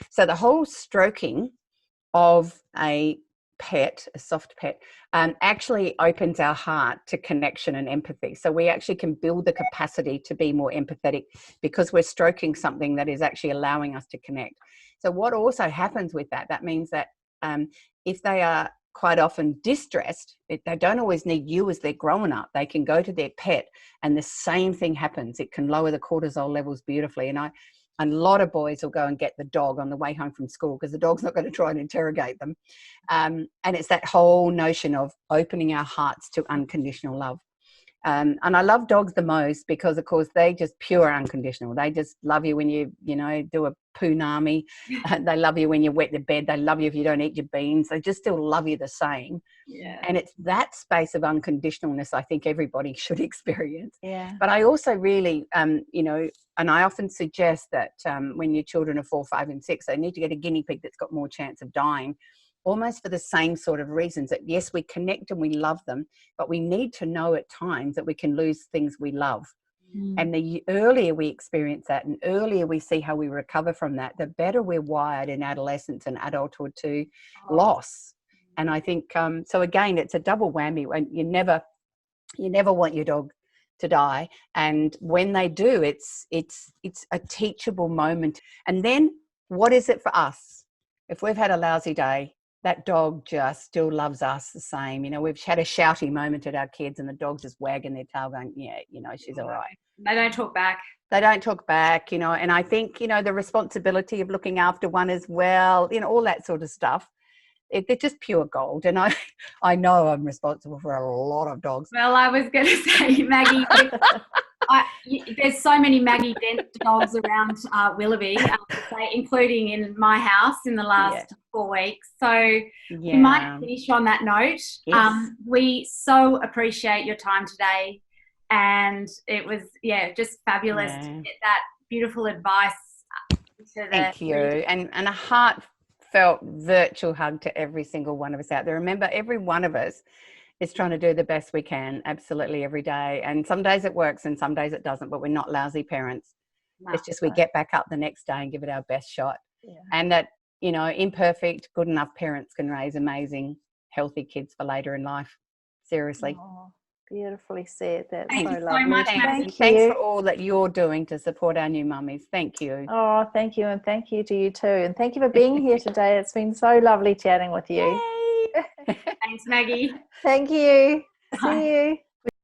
So the whole stroking of a pet, a soft pet, actually opens our heart to connection and empathy. So we actually can build the capacity to be more empathetic because we're stroking something that is actually allowing us to connect. So what also happens with that, that means that if they are quite often distressed, they don't always need you as they're growing up. They can go to their pet and the same thing happens. It can lower the cortisol levels beautifully. And a lot of boys will go and get the dog on the way home from school because the dog's not going to try and interrogate them. And it's that whole notion of opening our hearts to unconditional love. And I love dogs the most because, of course, they just pure unconditional. They just love you when you do a punami. They love you when you wet the bed. They love you if you don't eat your beans. They just still love you the same. Yeah. And it's that space of unconditionalness I think everybody should experience. Yeah. But I also really, and I often suggest that when your children are 4, 5, and 6, they need to get a guinea pig that's got more chance of dying, almost for the same sort of reasons. That yes, we connect and we love them, but we need to know at times that we can lose things we love. And the earlier we experience that and earlier we see how we recover from that, the better we're wired in adolescence and adulthood to loss. And I think so again, it's a double whammy. When you never want your dog to die, and when they do, it's a teachable moment. And then what is it for us if we've had a lousy day? That dog just still loves us the same. We've had a shouty moment at our kids and the dog's just wagging their tail going, yeah, she's all right. They don't talk back. They don't talk back, and I think, the responsibility of looking after one as well, all that sort of stuff. They're just pure gold. And I know I'm responsible for a lot of dogs. Well, I was going to say, Maggie, there's so many Maggie Dent dogs around Willoughby, including in my house in the last 4 weeks. So we might finish on that note. Yes. We so appreciate your time today. And it was, just fabulous to get that beautiful advice. Thank you. And a heartfelt virtual hug to every single one of us out there. Remember, every one of us is trying to do the best we can, absolutely every day. And some days it works and some days it doesn't, but we're not lousy parents. No, it's just we get back up the next day and give it our best shot. Yeah. And that, imperfect, good enough parents can raise amazing, healthy kids for later in life. Seriously. Oh, beautifully said. That's Thank so you lovely. so much. Thank you. Thanks for all that you're doing to support our new mummies. Thank you. Oh, thank you. And thank you to you too. And thank you for being here today. It's been so lovely chatting with you. Thanks, Maggie. Thank you. Bye. See you.